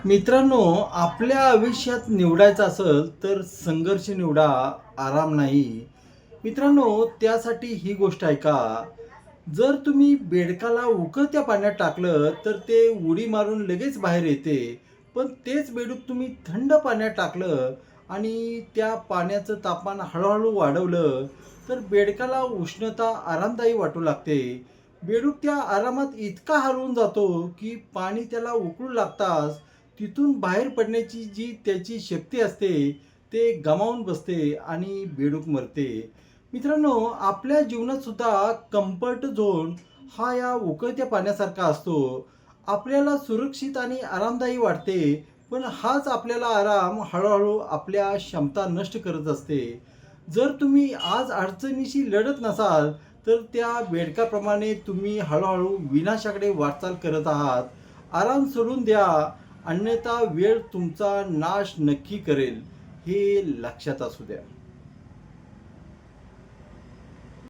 मित्रांनो, आपल्या आयुष्यात निवडायचं असेल तर संघर्ष निवडा, आराम नाही. मित्रांनो, त्यासाठी ही गोष्ट ऐका. जर तुम्ही बेडकाला उकळत्या पाण्यात टाकलं, तर ते उडी मारून लगेच बाहेर येते. पण तेच बेडूक तुम्ही थंड पाण्यात टाकलं आणि त्या पाण्याचं तापमान हळू वाढवलं, तर बेडकाला उष्णता आरामदायी वाटू लागते. बेडूक त्या आरामात इतका हरवून जातो, की पाणी त्याला उकळू लागताच तिथून बाहेर पडण्याची जी त्याची शक्ती असते, ते गमावून बसते आणि बेडूक मरते. मित्रांनो, आपल्या जीवनात सुद्धा कम्फर्ट झोन हा या उकळत्या पाण्यासारखा असतो. आपल्याला सुरक्षित आणि आरामदायी वाटते, पण हाच आपल्याला आराम हळू आपल्या क्षमता नष्ट करत असते. जर तुम्ही आज अडचणीशी लढत नसाल, तर त्या बेडकाप्रमाणे तुम्ही हळू विनाशाकडे वाटचाल करत आहात. आराम सोडून द्या, अन्यथा वेळ तुमचा नाश नक्की करेल. हे लक्षात असू द्या.